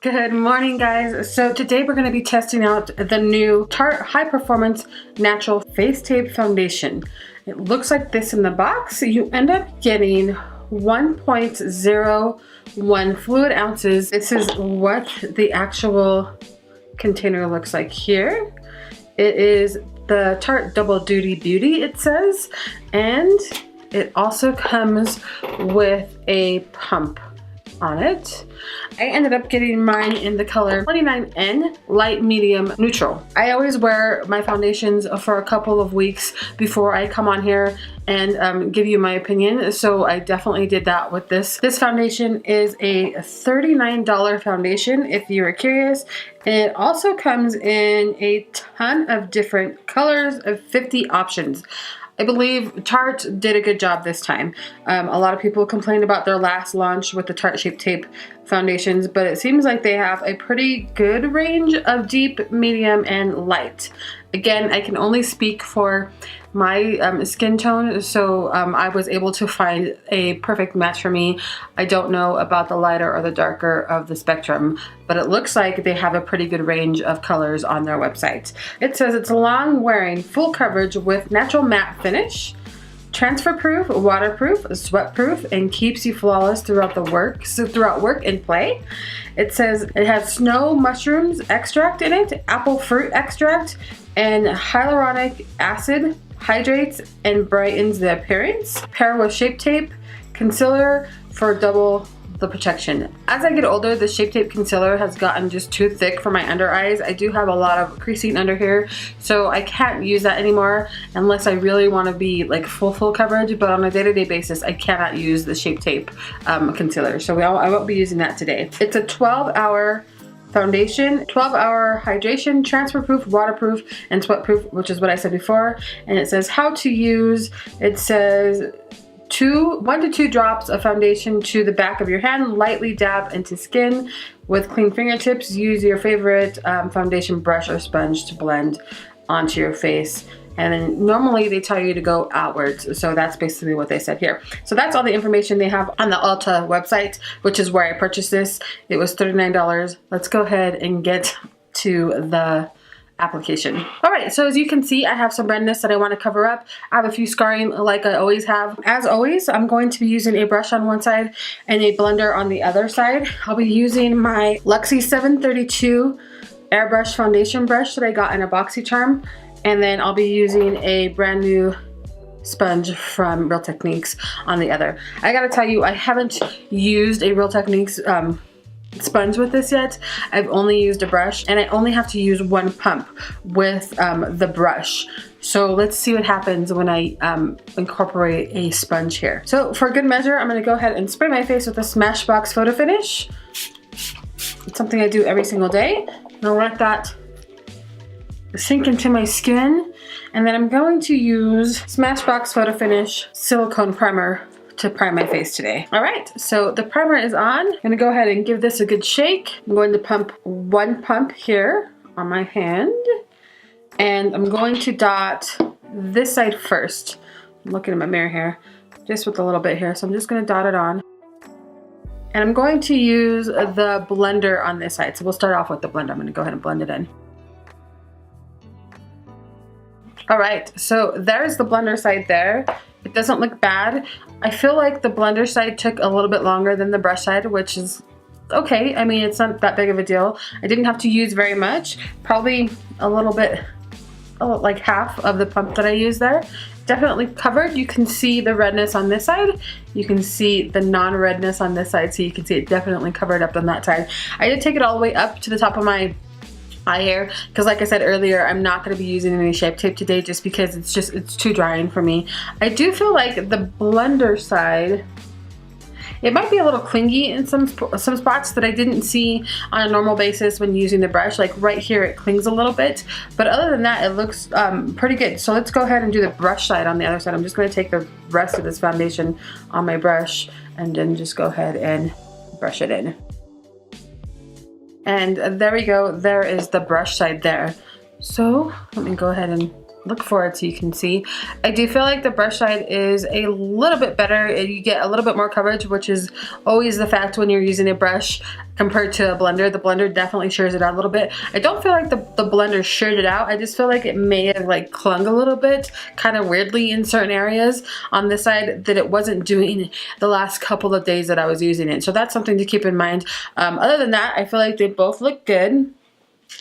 Good morning, guys. So today we're going to be testing out the new Tarte High Performance Natural Face Tape Foundation. It looks like this in the box. You end up getting 1.01 fluid ounces. This is what the actual container looks like here. It is the Tarte Double Duty Beauty, it says, and it also comes with a pump on it. I ended up getting mine in the color 29N light medium neutral. I always wear my foundations for a couple of weeks before I come on here and give you my opinion, so I definitely did that with this. This foundation is a $39 foundation if you are curious, and it also comes in a ton of different colors of 50 options. I believe Tarte did a good job this time. A lot of people complained about their last launch with the Tarte Shape Tape foundations, but it seems like they have a pretty good range of deep, medium, and light. Again, I can only speak for my skin tone, so I was able to find a perfect match for me. I don't know about the lighter or the darker of the spectrum, but it looks like they have a pretty good range of colors on their website. It says it's long wearing, full coverage with natural matte finish, transfer proof, waterproof, sweat proof, and keeps you flawless throughout work and play. It says it has snow mushrooms extract in it, apple fruit extract, and hyaluronic acid, hydrates and brightens the appearance. Pair with Shape Tape concealer for double the protection. As I get older, the Shape Tape concealer has gotten just too thick for my under eyes. I do have a lot of creasing under here, so I can't use that anymore unless I really want to be like full coverage, but on a day-to-day basis I cannot use the Shape Tape concealer, so I won't be using that today. It's a 12-hour foundation, 12-hour hydration, transfer proof, waterproof, and sweat proof, which is what I said before. And it says how to use. It says 1 to 2 drops of foundation to the back of your hand, lightly dab into skin with clean fingertips. Use your favorite foundation brush or sponge to blend onto your face. And then normally they tell you to go outwards, so that's basically what they said here. So that's all the information they have on the Ulta website, which is where I purchased this. It was $39. Let's go ahead and get to the application. All right, so as you can see, I have some redness that I want to cover up. I have a few scarring like I always have. As always, I'm going to be using a brush on one side and a blender on the other side. I'll be using my Luxie 732 airbrush foundation brush that I got in a Boxy Charm. And then I'll be using a brand new sponge from Real Techniques on the other. I gotta tell you, I haven't used a Real Techniques sponge with this yet. I've only used a brush, and I only have to use one pump with the brush. So let's see what happens when I incorporate a sponge here. So for good measure, I'm gonna go ahead and spray my face with a Smashbox Photo Finish. It's something I do every single day. And I'll let that sink into my skin, and then I'm going to use Smashbox Photo Finish Silicone Primer to prime my face today. All right, so the primer is on. I'm gonna go ahead and give this a good shake. I'm going to pump one pump here on my hand, and I'm going to dot this side first. I'm looking at my mirror here, just with a little bit here, so I'm just gonna dot it on. And I'm going to use the blender on this side. So we'll start off with the blender. I'm gonna go ahead and blend it in. All right, so there's the blender side there. It doesn't look bad. I feel like the blender side took a little bit longer than the brush side, which is okay. I mean, it's not that big of a deal. I didn't have to use very much, probably a little bit, like half of the pump that I used there. Definitely covered. You can see the redness on this side. You can see the non-redness on this side, so you can see it definitely covered up on that side. I did take it all the way up to the top of my eye hair, because like I said earlier, I'm not going to be using any Shape Tape today just because it's too drying for me. I do feel like the blender side, it might be a little clingy in some spots that I didn't see on a normal basis when using the brush. Like right here it clings a little bit, but other than that it looks pretty good. So let's go ahead and do the brush side on the other side. I'm just going to take the rest of this foundation on my brush and then just go ahead and brush it in. And there we go, there is the brush side there. So let me go ahead and look forward so you can see. I do feel like the brush side is a little bit better. You get a little bit more coverage, which is always the fact when you're using a brush compared to a blender. The blender definitely shears it out a little bit. I don't feel like the blender sheared it out. I just feel like it may have like clung a little bit kind of weirdly in certain areas on this side that it wasn't doing the last couple of days that I was using it. So that's something to keep in mind. Other than that, I feel like they both look good.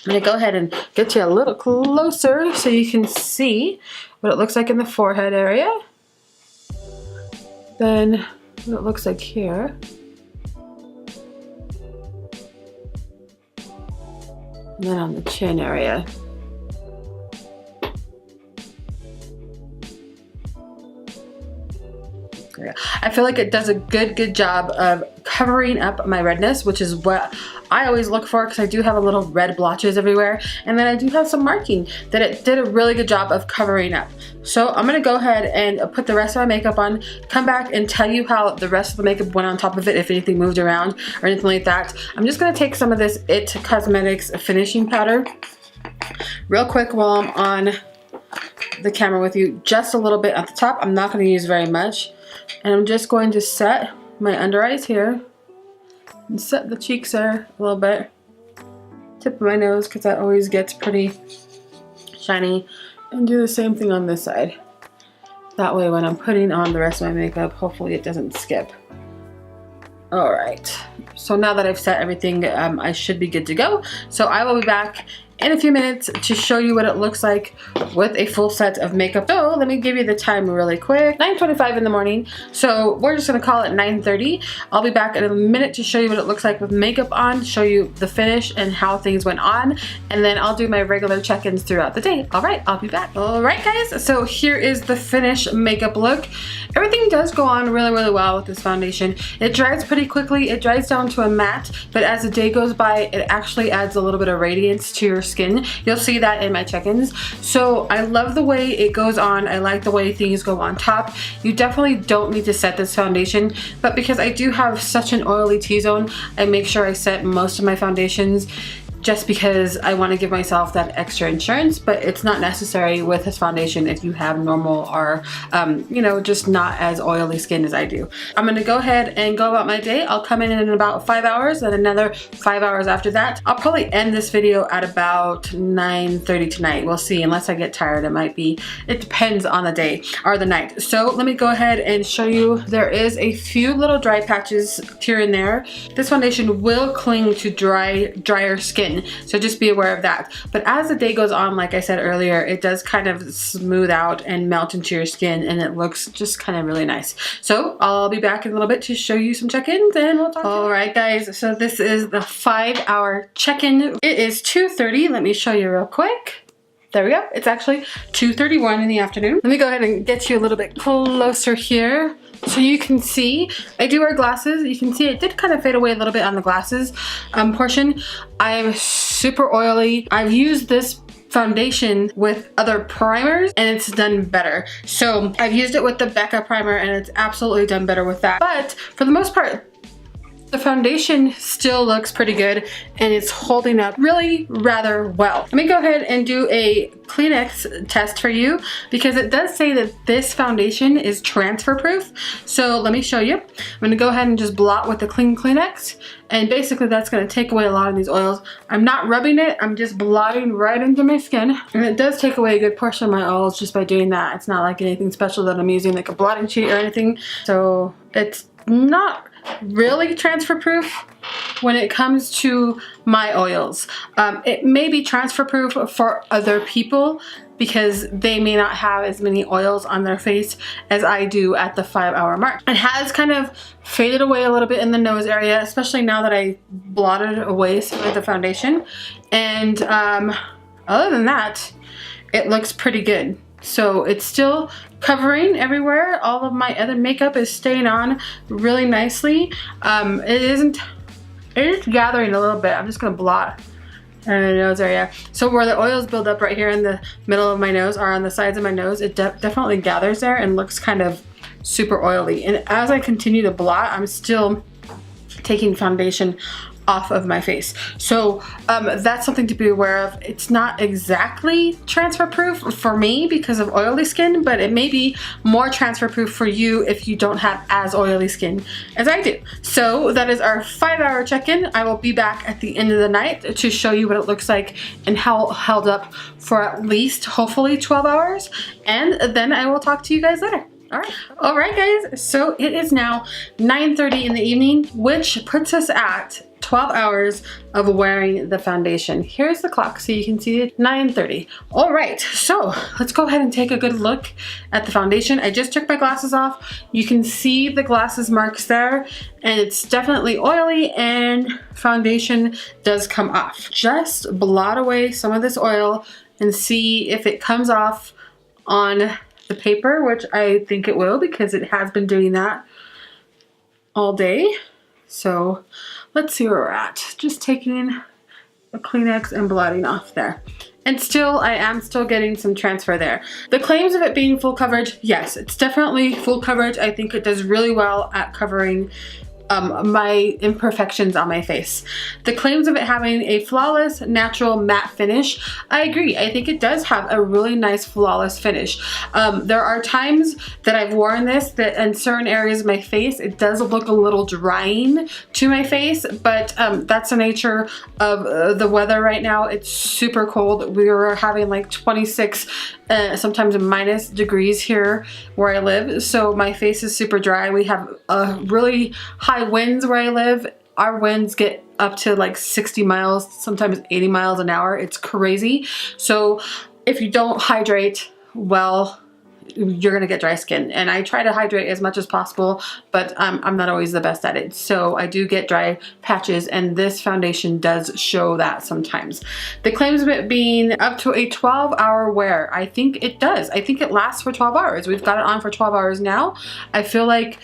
I'm going to go ahead and get you a little closer so you can see what it looks like in the forehead area. Then what it looks like here. And then on the chin area. I feel like it does a good job of covering up my redness, which is what I always look for because I do have a little red blotches everywhere, and then I do have some marking that it did a really good job of covering up. So I'm gonna go ahead and put the rest of my makeup on, come back and tell you how the rest of the makeup went on top of it, if anything moved around or anything like that. I'm just gonna take some of this IT Cosmetics finishing powder real quick while I'm on the camera with you, just a little bit at the top. I'm not gonna use very much. And I'm just going to set my under eyes here and set the cheeks there a little bit. Tip of my nose because that always gets pretty shiny. And do the same thing on this side. That way when I'm putting on the rest of my makeup, hopefully it doesn't skip. Alright, so now that I've set everything, I should be good to go. So I will be back in a few minutes to show you what it looks like with a full set of makeup. So let me give you the time really quick. 9:25 in the morning. So we're just gonna call it 9:30. I'll be back in a minute to show you what it looks like with makeup on, show you the finish and how things went on, and then I'll do my regular check-ins throughout the day. All right, I'll be back. All right, guys, so here is the finished makeup look. Everything does go on really well with this foundation. It dries pretty quickly. It dries down to a matte, but as the day goes by, it actually adds a little bit of radiance to your skin. You'll see that in my check-ins. So I love the way it goes on. I like the way things go on top. You definitely don't need to set this foundation, but because I do have such an oily T-zone, I make sure I set most of my foundations just because I want to give myself that extra insurance, but it's not necessary with this foundation if you have normal or, you know, just not as oily skin as I do. I'm gonna go ahead and go about my day. I'll come in about 5 hours and another 5 hours after that. I'll probably end this video at about 9:30 tonight. We'll see, unless I get tired. It might be, it depends on the day or the night. So let me go ahead and show you. There is a few little dry patches here and there. This foundation will cling to drier skin. So just be aware of that. But as the day goes on, like I said earlier, it does kind of smooth out and melt into your skin, and it looks just kind of really nice. So I'll be back in a little bit to show you some check-ins, and we'll talk. All right, guys, so this is the 5-hour check-in. It is 2:30. Let me show you real quick. There we go. It's actually 2:31 in the afternoon. Let me go ahead and get you a little bit closer here. So you can see, I do wear glasses. You can see it did kind of fade away a little bit on the glasses portion. I'm super oily. I've used this foundation with other primers and it's done better. So I've used it with the Becca primer and it's absolutely done better with that. But for the most part, the foundation still looks pretty good and it's holding up really rather well. Let me go ahead and do a Kleenex test for you because it does say that this foundation is transfer proof. So let me show you. I'm gonna go ahead and just blot with the clean Kleenex, and basically that's gonna take away a lot of these oils. I'm not rubbing it, I'm just blotting right into my skin. And it does take away a good portion of my oils just by doing that. It's not like anything special that I'm using like a blotting sheet or anything. So it's not really transfer proof when it comes to my oils. It may be transfer proof for other people because they may not have as many oils on their face as I do at the 5-hour mark. It has kind of faded away a little bit in the nose area, especially now that I blotted away some of the foundation. And other than that, it looks pretty good. So it's still covering everywhere. All of my other makeup is staying on really nicely. It is gathering a little bit. I'm just gonna blot in the nose area. So where the oils build up right here in the middle of my nose or on the sides of my nose, it definitely gathers there and looks kind of super oily. And as I continue to blot, I'm still taking foundation off of my face. So that's something to be aware of. It's not exactly transfer proof for me because of oily skin, but it may be more transfer proof for you if you don't have as oily skin as I do. So that is our 5-hour check-in. I will be back at the end of the night to show you what it looks like and how it held up for at least hopefully 12 hours, and then I will talk to you guys later. All right guys, so it is now 9:30 in the evening, which puts us at 12 hours of wearing the foundation. Here's the clock so you can see it, 9:30. All right, so let's go ahead and take a good look at the foundation. I just took my glasses off. You can see the glasses marks there, and it's definitely oily, and foundation does come off. Just blot away some of this oil and see if it comes off on the paper, which I think it will because it has been doing that all day. So let's see where we're at. Just taking a Kleenex and blotting off there. And still, I am still getting some transfer there. The claims of it being full coverage, yes, it's definitely full coverage. I think it does really well at covering my imperfections on my face. The claims of it having a flawless, natural matte finish, I agree. I think it does have a really nice flawless finish. There are times that I've worn this that in certain areas of my face, it does look a little drying to my face, but that's the nature of the weather right now. It's super cold. We were having like 26 sometimes minus degrees here where I live, so my face is super dry. We have really high winds where I live. Our winds get up to like 60 miles, sometimes 80 miles an hour. It's crazy. So if you don't hydrate well, you're gonna get dry skin, and I try to hydrate as much as possible, but I'm not always the best at it, so I do get dry patches, and this foundation does show that sometimes. The claims of it being up to a 12-hour wear, I think it does. I think it lasts for 12 hours. We've got it on for 12 hours now. I feel like,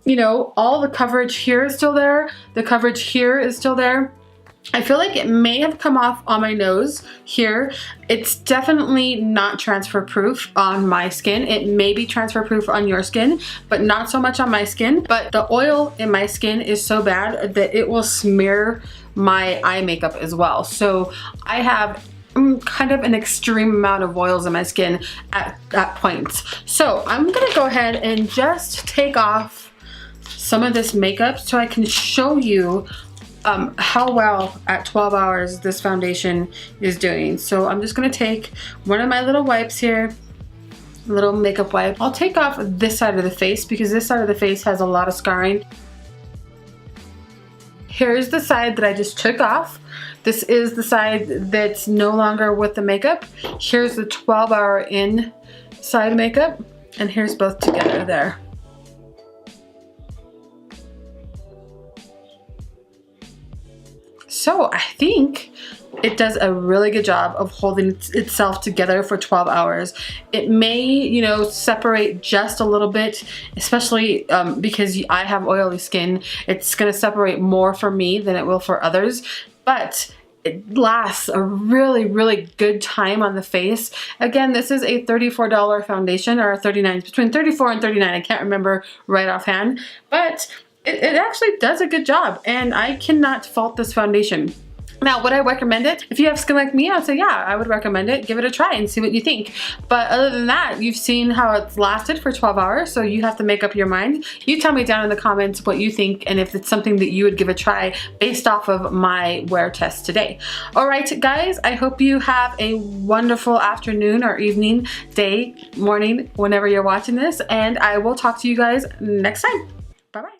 you know, all the coverage here is still there. The coverage here is still there. I feel like it may have come off on my nose here. It's definitely not transfer proof on my skin. It may be transfer proof on your skin, but not so much on my skin. But the oil in my skin is so bad that it will smear my eye makeup as well. So I have kind of an extreme amount of oils in my skin at points. So I'm gonna go ahead and just take off some of this makeup so I can show you how well at 12 hours this foundation is doing. So I'm just gonna take one of my little wipes here, little makeup wipe. I'll take off this side of the face because this side of the face has a lot of scarring. Here's the side that I just took off. This is the side that's no longer with the makeup. Here's the 12-hour inside makeup, and here's both together there. So I think it does a really good job of holding itself together for 12 hours. It may, you know, separate just a little bit, especially because I have oily skin. It's gonna separate more for me than it will for others, but it lasts a really, really good time on the face. Again, this is a $34 foundation, or $39, between $34 and $39. I can't remember right offhand, but it actually does a good job, and I cannot fault this foundation. Now, would I recommend it? If you have skin like me, I'd say yeah, I would recommend it. Give it a try and see what you think. But other than that, you've seen how it's lasted for 12 hours, so you have to make up your mind. You tell me down in the comments what you think and if it's something that you would give a try based off of my wear test today. All right, guys, I hope you have a wonderful afternoon or evening, day, morning, whenever you're watching this, and I will talk to you guys next time. Bye-bye.